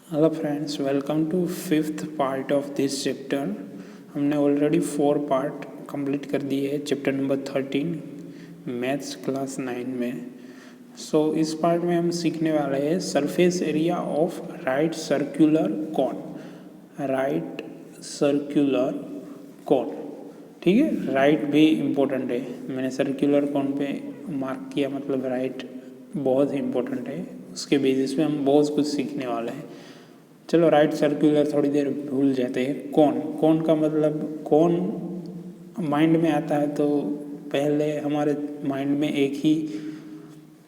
Hello friends, welcome to fifth part of this chapter. हमने already 4 part complete कर दिए हैं चैप्टर नंबर 13 मैथ्स क्लास 9 में। इस पार्ट में हम सीखने वाले हैं surface area of right circular cone. Right circular cone, ठीक है। राइट भी इम्पोर्टेंट है, मैंने सर्कुलर कोन पे मार्क किया, मतलब राइट बहुत ही इम्पोर्टेंट है। उसके बेसिस पे हम बहुत कुछ सीखने वाले हैं। चलो, राइट सर्कुलर थोड़ी देर भूल जाते हैं। कोन का मतलब, कोन माइंड में आता है तो पहले हमारे माइंड में एक ही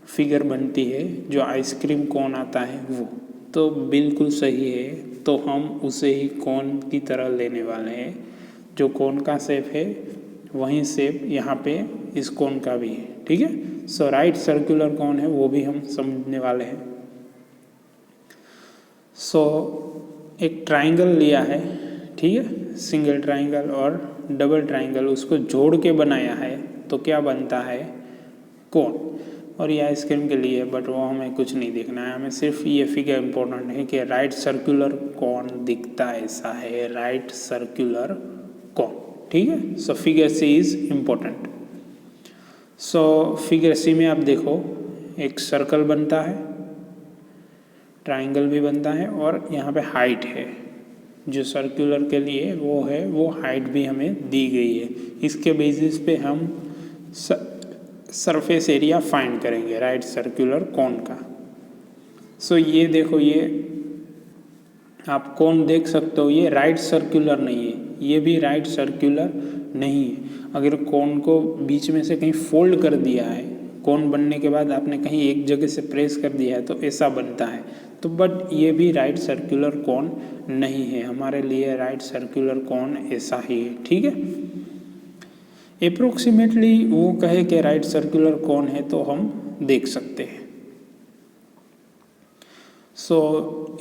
फिगर बनती है, जो आइसक्रीम कोन आता है वो। तो बिल्कुल सही है, तो हम उसे ही कोन की तरह लेने वाले हैं। जो कोन का शेप है वही शेप यहाँ पे इस कोन का भी है, ठीक है। राइट सर्कुलर कोन है वो भी हम समझने वाले हैं। एक ट्राइंगल लिया है, ठीक है, सिंगल ट्राइंगल और डबल ट्राइंगल, उसको जोड़ के बनाया है तो क्या बनता है, कोन। और ये आइसक्रीम के लिए, बट वो हमें कुछ नहीं देखना है, हमें सिर्फ ये फिगर इम्पोर्टेंट है कि राइट सर्कुलर कोन दिखता ऐसा है, राइट सर्कुलर कोन, ठीक है। Figure C is important. Figure C में आप देखो, एक सर्कल बनता है, ट्राइंगल भी बनता है, और यहाँ पे हाइट है जो सर्कुलर के लिए वो है, वो हाइट भी हमें दी गई है। इसके बेसिस पे हम सरफेस एरिया फाइंड करेंगे राइट सर्कुलर कोन का। ये देखो, ये आप कोन देख सकते हो, ये राइट सर्कुलर नहीं है, ये भी राइट सर्कुलर नहीं है। अगर कोन को बीच में से कहीं फोल्ड कर दिया है, कोन बनने के बाद आपने कहीं एक जगह से प्रेस कर दिया है तो ऐसा बनता है, तो बट ये भी राइट सर्कुलर कोन नहीं है। हमारे लिए राइट सर्कुलर कोन ऐसा ही है, ठीक है। अप्रोक्सीमेटली वो कहे कि राइट सर्कुलर कोन है तो हम देख सकते हैं।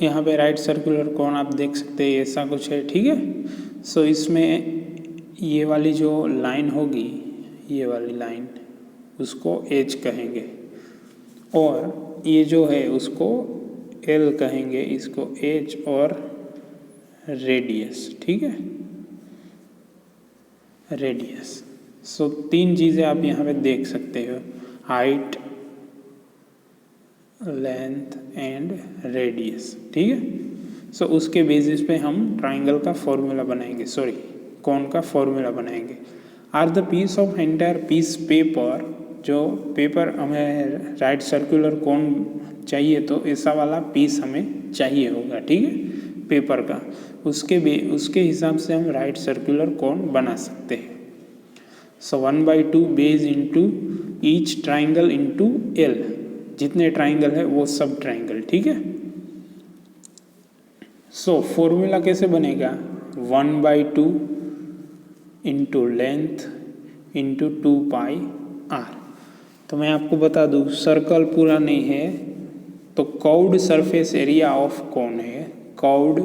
यहाँ पे राइट सर्कुलर कोन आप देख सकते हैं, ऐसा कुछ है, ठीक है। इसमें ये वाली जो लाइन होगी, ये वाली लाइन, उसको एज कहेंगे, और ये जो है उसको एल कहेंगे, इसको एच और रेडियस, ठीक है, रेडियस। 3 चीज़ें आप यहाँ पे देख सकते हो, हाइट, लेंथ एंड रेडियस, ठीक है। उसके बेसिस पे हम ट्राइंगल का फॉर्मूला बनाएंगे, कोन का फॉर्मूला बनाएंगे। Are the piece of entire piece paper, जो पेपर हमें राइट सर्कुलर कोन चाहिए तो ऐसा वाला पीस हमें चाहिए होगा, ठीक है, पेपर का। उसके हिसाब से हम राइट सर्कुलर कोन बना सकते हैं। 1/2 base into each triangle into L, जितने ट्राइंगल है वो सब ट्राइंगल, ठीक है। फॉर्मूला कैसे बनेगा, 1/2 इंटू लेंथ इंटू 2πr। तो मैं आपको बता दूँ, सर्कल पूरा नहीं है तो curved surface area of cone है। कर्व्ड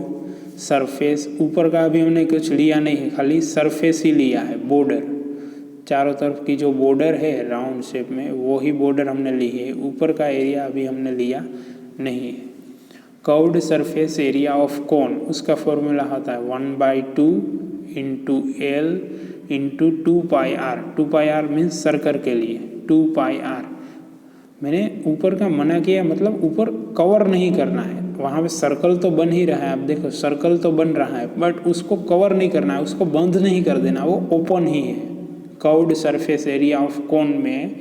सरफेस, ऊपर का अभी हमने कुछ लिया नहीं है, खाली सरफेस ही लिया है, बॉर्डर, चारों तरफ की जो बॉर्डर है राउंड शेप में, वो ही बॉर्डर हमने ली है, ऊपर का एरिया अभी हमने लिया नहीं है। कर्व्ड सरफेस एरिया ऑफ कोन, उसका फॉर्मूला होता है 1/2 into L into 2πr। 2πr means circle के लिए 2πr। मैंने ऊपर का मना किया, मतलब ऊपर कवर नहीं करना है, वहाँ पे सर्कल तो बन ही रहा है, आप देखो सर्कल तो बन रहा है, बट उसको कवर नहीं करना है, उसको बंद नहीं कर देना, वो ओपन ही है। कर्व्ड सरफेस एरिया ऑफ कोन में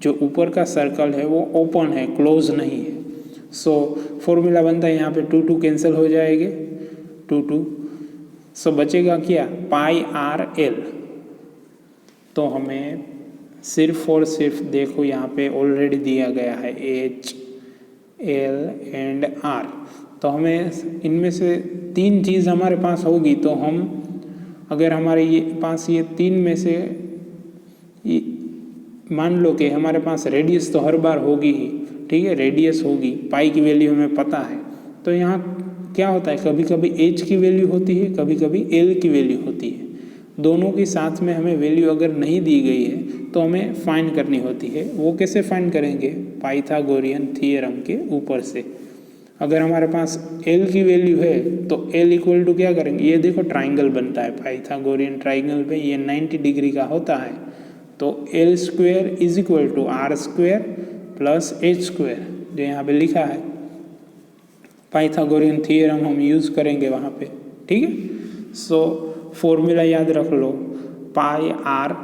जो ऊपर का सर्कल है वो ओपन है, क्लोज नहीं है। फॉर्मूला बनता है यहाँ पे 2 कैंसिल हो जाएंगे, 2 बचेगा क्या, πr/l। तो हमें सिर्फ और सिर्फ देखो, यहाँ पे ऑलरेडी दिया गया है एच, एल एंड आर। तो हमें इनमें से 3 चीज़ हमारे पास होगी तो हम, अगर हमारे पास ये 3 में से मान लो कि हमारे पास रेडियस तो हर बार होगी ही, ठीक है, रेडियस होगी, पाई की वैल्यू हमें पता है, तो यहाँ क्या होता है, कभी कभी एच की वैल्यू होती है, कभी कभी एल की वैल्यू होती है। दोनों के साथ में हमें वैल्यू अगर नहीं दी गई है तो हमें फाइंड करनी होती है। वो कैसे फाइंड करेंगे, पाइथागोरियन थ्योरम के ऊपर से। अगर हमारे पास एल की वैल्यू है तो एल इक्वल टू क्या करेंगे, ये देखो ट्राइंगल बनता है पाइथागोरियन ट्राइंगल पे ये 90 डिग्री का होता है, तो L square is equal to r square plus h square, जो यहाँ पे लिखा है पाइथागोरियन थियरम हम यूज़ करेंगे वहाँ पे, ठीक है। सो फॉर्मूला याद रख लो, पाई आर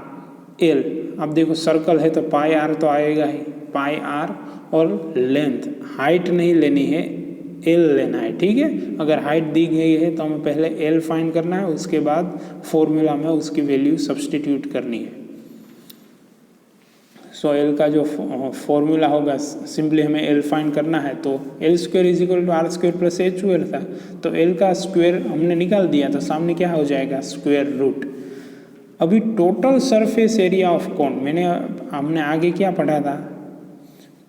एल। अब देखो सर्कल है तो पाई आर तो आएगा ही, पाई आर और लेंथ, हाइट नहीं लेनी है, एल लेना है, ठीक है। अगर हाइट दी गई है तो हमें पहले एल फाइंड करना है, उसके बाद फॉर्मूला में उसकी वैल्यू सब्सटीट्यूट करनी है। सो एल का जो फॉर्मूला होगा, सिंपली हमें एल फाइंड करना है, तो L square is equal to r square plus H square था, तो एल का स्क्वायर हमने निकाल दिया, तो सामने क्या हो जाएगा, स्क्वायर रूट। अभी टोटल सरफेस एरिया ऑफ कोन, हमने आगे क्या पढ़ा था,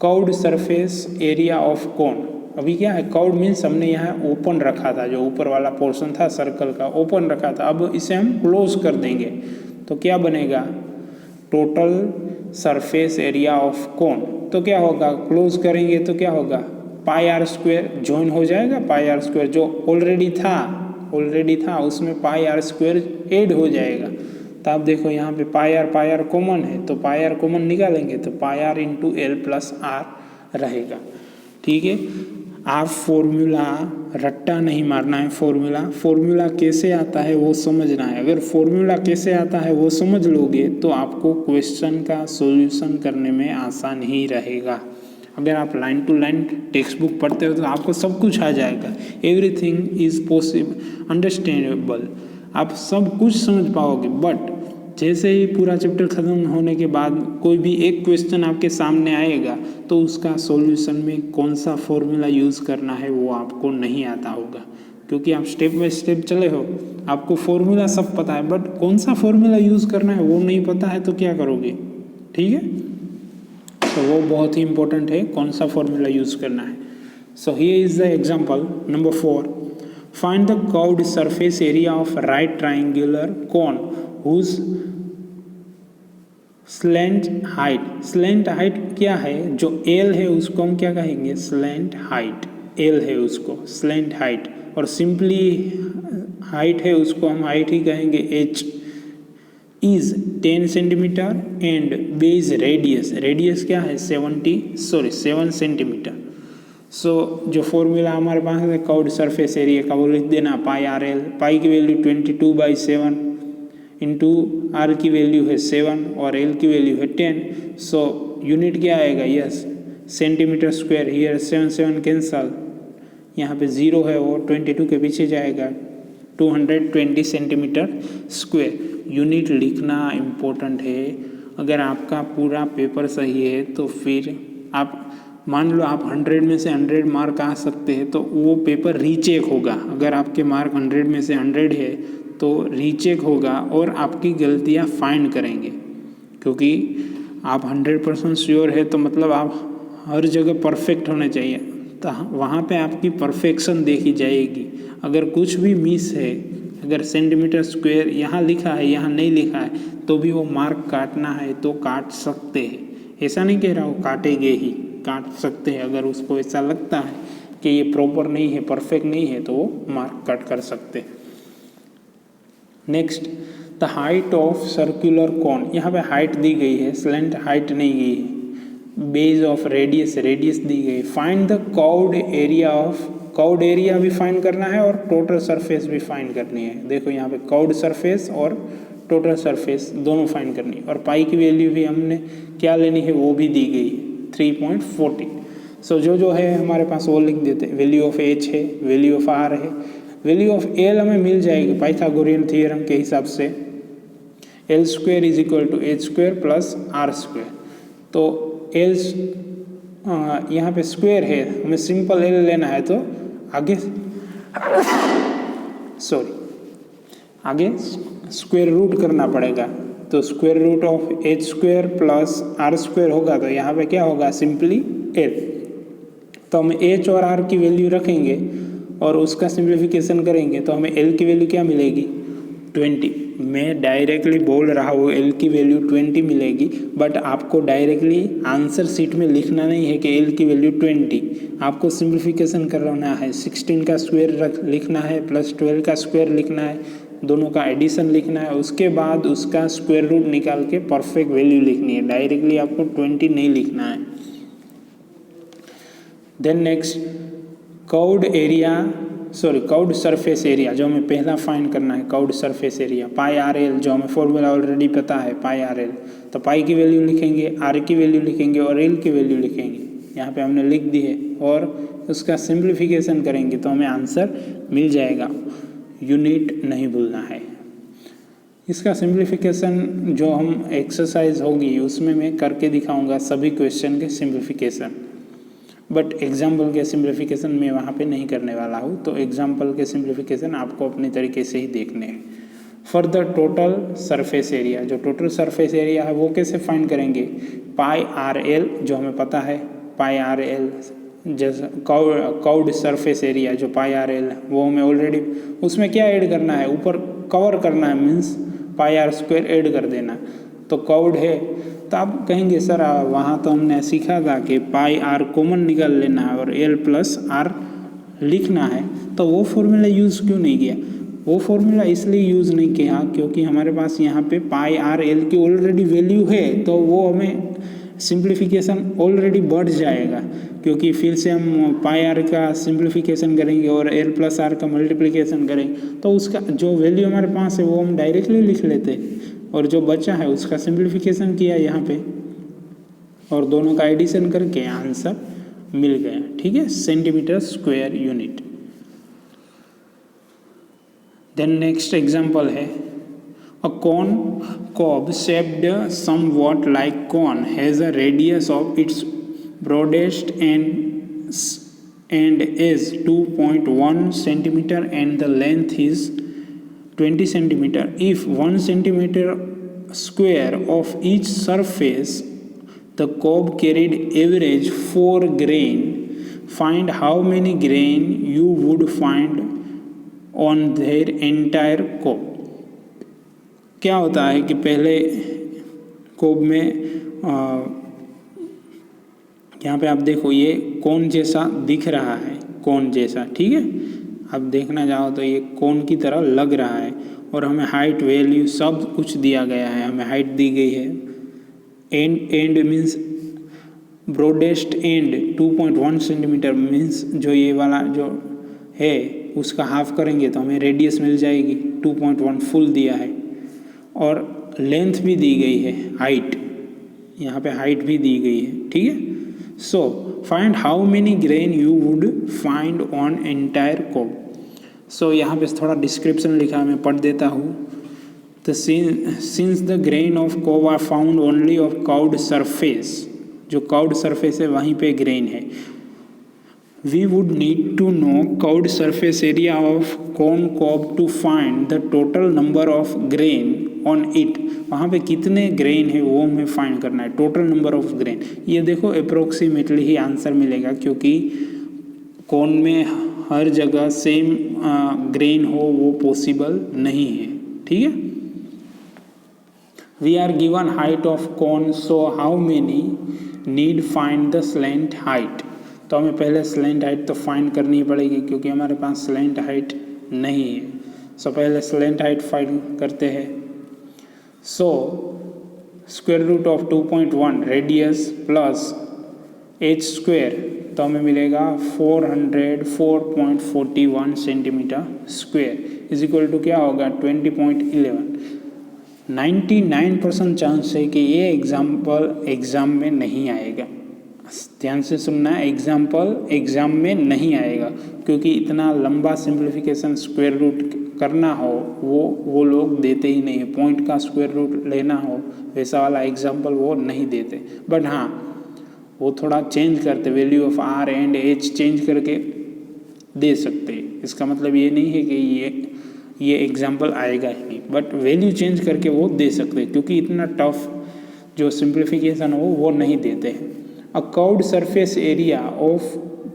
कर्व्ड सरफेस एरिया ऑफ कोन। अभी क्या है, कर्व्ड मीन्स हमने यहाँ ओपन रखा था, जो ऊपर वाला पोर्शन था सर्कल का ओपन रखा था, अब इसे हम क्लोज कर देंगे, तो क्या बनेगा, टोटल सरफेस एरिया ऑफ कोन। तो क्या होगा, क्लोज करेंगे तो क्या होगा, पाई आर स्क्वायर ज्वाइन हो जाएगा, पाई आर स्क्वायर जो ऑलरेडी था उसमें पाई आर स्क्वायर ऐड हो जाएगा। तो आप देखो यहाँ पे पाई आर कॉमन है, तो पाई आर कॉमन निकालेंगे तो pi R into L plus R रहेगा, ठीक है। आप फॉर्मूला रट्टा नहीं मारना है, फॉर्मूला कैसे आता है वो समझना है। अगर फॉर्मूला कैसे आता है वो समझ लोगे तो आपको क्वेश्चन का सॉल्यूशन करने में आसान ही रहेगा। अगर आप line to line text book पढ़ते हो तो आपको सब कुछ आ जाएगा, एवरीथिंग इज पॉसिबल अंडरस्टैंडेबल, आप सब कुछ समझ पाओगे। बट जैसे ही पूरा चैप्टर ख़त्म होने के बाद कोई भी एक क्वेश्चन आपके सामने आएगा तो उसका सॉल्यूशन में कौन सा फॉर्मूला यूज़ करना है वो आपको नहीं आता होगा, क्योंकि आप स्टेप बाय स्टेप चले हो, आपको फॉर्मूला सब पता है, बट कौन सा फॉर्मूला यूज़ करना है वो नहीं पता है, तो क्या करोगे, ठीक है। तो वो बहुत ही इंपॉर्टेंट है, कौन सा फॉर्मूला यूज़ करना है। So here is the example number 4, find the curved surface area of right triangular cone whose slant height क्या है, जो एल है उसको हम क्या कहेंगे, स्लेंट हाइट, एल है उसको स्लेंट हाइट, और सिंपली हाइट है उसको हम हाइट ही कहेंगे, H is 10 centimetre and base radius क्या है 7 सेंटीमीटर। सो जो फॉर्मूला हमारे पास है कर्व्ड सरफेस एरिया का वो लिख देना, पाई आर एल, पाई की वैल्यू 22/7 इंटू आर की वैल्यू है 7 और एल की वैल्यू है 10। सो यूनिट क्या आएगा, yes centimetre square, here 7 cancel, यहाँ पे 0 है वो 22 के पीछे जाएगा, 220 सेंटीमीटर स्क्वायर। यूनिट लिखना इम्पोर्टेंट है। अगर आपका पूरा पेपर सही है तो फिर आप मान लो आप 100 में से 100 मार्क आ सकते हैं तो वो पेपर रीचेक होगा। अगर आपके मार्क 100 में से 100 है तो रीचेक होगा और आपकी गलतियां फाइंड करेंगे, क्योंकि आप 100% श्योर है तो मतलब आप हर जगह परफेक्ट होने चाहिए, तो वहाँ पे आपकी परफेक्शन देखी जाएगी। अगर कुछ भी मिस है, अगर सेंटीमीटर स्क्वायर यहाँ लिखा है यहाँ नहीं लिखा है तो भी वो मार्क काटना है तो काट सकते हैं। ऐसा नहीं कह रहा हूँ काटेंगे ही, काट सकते हैं। अगर उसको ऐसा लगता है कि ये प्रॉपर नहीं है, परफेक्ट नहीं है, तो वो मार्क कट कर सकते हैं। Next, the height of circular cone, यहाँ पे हाइट दी गई है, स्लेंट हाइट नहीं गई है। बेस ऑफ रेडियस दी गई। Find the curved area of, curved area भी फाइंड करना है और टोटल सरफेस भी फाइंड करनी है। देखो यहाँ पे कर्व्ड सरफेस और टोटल सरफेस दोनों फाइंड करनी है, और पाई की वैल्यू भी हमने क्या लेनी है वो भी दी गई है 3.14। सो जो है हमारे पास वो लिख देते हैं। वैल्यू ऑफ एच है, वैल्यू ऑफ आर है, वैल्यू ऑफ एल हमें मिल जाएगी पाइथागोरियन थ्योरम के हिसाब से, L square is equal to H square plus R square. तो एल यहाँ पे स्क्वायर है, हमें सिंपल एल लेना है तो आगे स्क्वायर रूट करना पड़ेगा। तो square root of H square plus R square होगा, तो यहाँ पे क्या होगा, सिंपली एल। तो हम एच और आर की वैल्यू रखेंगे और उसका सिंप्लीफिकेशन करेंगे तो हमें एल की वैल्यू क्या मिलेगी, 20, मैं डायरेक्टली बोल रहा हूँ एल की वैल्यू 20 मिलेगी, बट आपको डायरेक्टली आंसर शीट में लिखना नहीं है कि एल की वैल्यू 20। आपको सिंप्लीफिकेशन करना है, 16 का स्क्वायर लिखना है प्लस 12 का स्क्वायर लिखना है, दोनों का एडिशन लिखना है, उसके बाद उसका स्क्वायर रूट निकाल के परफेक्ट वैल्यू लिखनी है। डायरेक्टली आपको 20 नहीं लिखना है। Then next curved surface area, जो हमें पहला फाइंड करना है, curved surface area pi R L, जो हमें फॉर्मूला ऑलरेडी पता है पाई आर एल। तो पाई की वैल्यू लिखेंगे, आर की वैल्यू लिखेंगे और एल की वैल्यू लिखेंगे। यहाँ पे हमने लिख दी है और उसका सिंप्लीफिकेशन करेंगे तो हमें आंसर मिल जाएगा। यूनिट नहीं भूलना है। इसका सिंप्लीफिकेशन जो हम एक्सरसाइज होगी उसमें मैं करके दिखाऊंगा सभी क्वेश्चन के सिंप्लीफिकेशन, बट एग्जाम्पल के सिंप्लीफिकेशन मैं वहाँ पे नहीं करने वाला हूँ। तो एग्जाम्पल के सिंप्लीफिकेशन आपको अपने तरीके से ही देखने हैं। For the total surface area, जो टोटल सरफेस एरिया है वो कैसे फाइंड करेंगे, पाई आर एल जो हमें पता है, पाई आर एल जैसे कर्व्ड सरफेस एरिया जो पाई आर एल वो हमें ऑलरेडी, उसमें क्या ऐड करना है, ऊपर कवर करना है, means pi R square add कर देना। तो कर्व्ड है तो आप कहेंगे सर वहाँ तो हमने सीखा था कि पाई आर कॉमन निकाल लेना है और एल प्लस आर लिखना है, तो वो फॉर्मूला यूज़ क्यों नहीं किया। वो फॉर्मूला इसलिए यूज़ नहीं किया क्योंकि हमारे पास यहाँ पे पाई आर एल की ऑलरेडी वैल्यू है, तो वो हमें सिंप्लीफिकेशन ऑलरेडी बढ़ जाएगा, क्योंकि फिर से हम पाई आर का सिंप्लीफिकेशन करेंगे और एल प्लस आर का मल्टीप्लिकेशन करेंगे तो उसका जो वैल्यू हमारे पास है वो हम डायरेक्टली लिख लेते, और जो बचा है उसका सिंप्लीफिकेशन किया यहाँ पे और दोनों का एडिशन करके आंसर मिल गया। ठीक है, centimetre square unit. Then next example है, a cone cob shaped somewhat like cone has a radius of its broadest end is 2.1 centimeter and the length is 20 centimeter. If 1 centimeter square of each surface the cob carried average 4 grain, find how many grain you would find on their entire cob. क्या होता है कि पहले कोब में यहाँ पे आप देखो ये कोन जैसा दिख रहा है, कोन जैसा, ठीक है। अब देखना चाहो तो ये कोन की तरह लग रहा है और हमें हाइट वैल्यू सब कुछ दिया गया है, हमें हाइट दी गई है। And means broadest and 2.1 centimetre means जो ये वाला जो है उसका हाफ करेंगे तो हमें रेडियस मिल जाएगी, 2.1 फुल दिया है और लेंथ भी दी गई है, हाइट यहाँ पे हाइट भी दी गई है, ठीक है। So find how many grain you would find on entire cob. So यहाँ पे थोड़ा डिस्क्रिप्शन लिखा है, मैं पढ़ देता हूँ। तो since the grain of cob are found only of curved surface, जो कर्व्ड सरफेस है वहीं पे ग्रेन है, we would need to know curved surface area of cone cob to find the total number of grain on it। वहाँ पे कितने grain है वो हमें फाइंड करना है, टोटल नंबर ऑफ ग्रेन। ये देखो अप्रोक्सीमेटली ही आंसर मिलेगा क्योंकि कोन में हर जगह सेम ग्रेन हो वो पॉसिबल नहीं है, ठीक है। We are given height of cone, so how many need find the slant height. तो हमें पहले स्लेंट हाइट तो फाइंड करनी ही पड़ेगी क्योंकि हमारे पास स्लेंट हाइट नहीं है। सो पहले स्लेंट हाइट फाइंड करते हैं। So square root of 2.1 radius plus H square, तो हमें मिलेगा 404.41 centimetre square is equal to क्या होगा 20.11। 99% चांस है कि ये एग्जाम में नहीं आएगा। ध्यान से सुनना है, एग्जाम में नहीं आएगा क्योंकि इतना लंबा सिंप्लीफिकेशन स्क्वायर रूट करना हो वो लोग देते ही नहीं है। पॉइंट का स्क्वायर रूट लेना हो वैसा वाला एग्जाम्पल वो नहीं देते, बट हाँ वो थोड़ा चेंज करते, value of R and H change करके दे सकते। इसका मतलब ये नहीं है कि ये एग्जाम्पल आएगा ही नहीं, बट वैल्यू चेंज करके वो दे सकते क्योंकि इतना टफ जो सिंप्लीफिकेशन हो वो नहीं देते हैं। A curved surface area of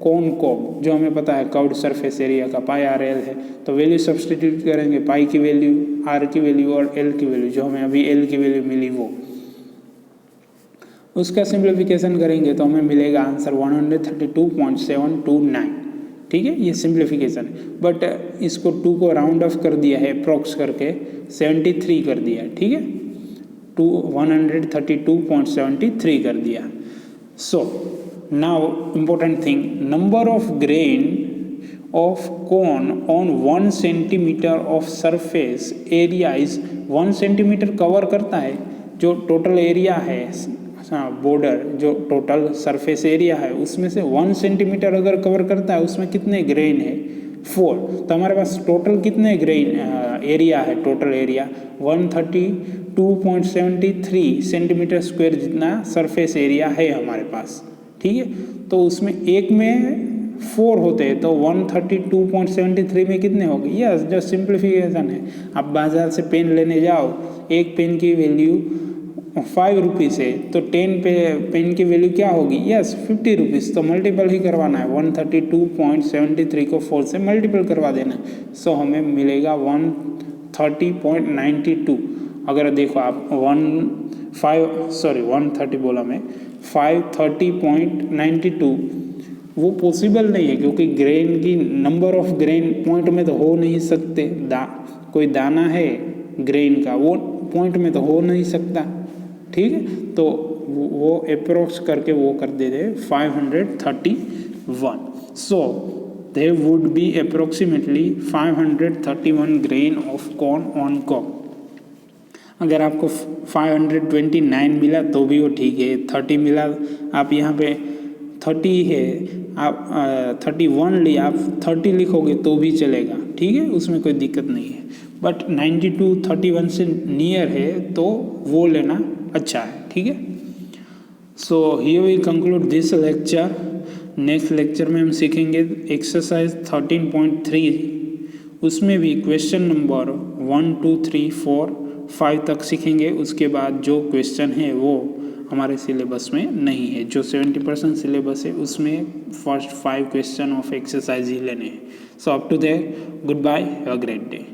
कौन कॉब, जो हमें पता है कर्व्ड सरफेस एरिया का पाई आर एल है, तो वैल्यू सब्सटीट्यूट करेंगे, पाई की वैल्यू, आर की वैल्यू और एल की वैल्यू, जो हमें अभी एल की वैल्यू मिली वो, उसका सिंप्लीफिकेशन करेंगे तो हमें मिलेगा आंसर 132.729। ठीक है, ये सिंप्लीफिकेशन है, बट इसको 2 को राउंड ऑफ कर दिया है अप्रॉक्स करके 73 कर दिया है। ठीक है, 132.73 कर दिया। So now important thing, number of grain of corn on 1 centimetre of surface area is 1 centimetre cover करता है जो टोटल एरिया है, बॉर्डर जो टोटल सरफेस एरिया है उसमें से 1 सेंटीमीटर अगर कवर करता है उसमें कितने ग्रेन है 4। तो हमारे पास टोटल कितने ग्रेन एरिया है, टोटल एरिया 132.73 सेंटीमीटर स्क्वायर जितना सरफेस एरिया है हमारे पास। ठीक है, तो उसमें एक में 4 होते हैं तो 132.73 में कितने हो गए, यस जो सिंप्लीफिकेशन है। आप बाजार से पेन लेने जाओ, एक पेन की वैल्यू 5 रुपीज़ है तो 10 पेन की वैल्यू क्या होगी, यस 50 रुपीज़, तो मल्टीपल ही करवाना है, 132.73 को 4 से मल्टीपल करवा देना है। सो हमें मिलेगा 130.92। अगर देखो आप 130 बोला मैं, 530.92 वो पॉसिबल नहीं है क्योंकि ग्रेन की नंबर ऑफ ग्रेन पॉइंट में तो हो नहीं सकते, कोई दाना है ग्रेन का वो पॉइंट में तो हो नहीं सकता। ठीक है, तो वो अप्रोक्स करके वो कर देते 531। So there would be approximately 531 grain of corn on cob. अगर आपको 529 मिला तो भी वो ठीक है, 30 मिला, आप यहाँ पे 30 है, आप 31 लिया, आप 30 लिखोगे तो भी चलेगा। ठीक है, उसमें कोई दिक्कत नहीं है, बट 92 31 से नियर है तो वो लेना अच्छा है। ठीक है, so here we conclude this lecture. Next lecture में हम सीखेंगे एक्सरसाइज 13.3, उसमें भी क्वेश्चन नंबर 1 2 3 4 5 तक सीखेंगे। उसके बाद जो क्वेश्चन है वो हमारे सिलेबस में नहीं है, जो 70% सिलेबस है उसमें फर्स्ट 5 क्वेश्चन ऑफ एक्सरसाइज ही लेने हैं। So up to there, goodbye, have a great day.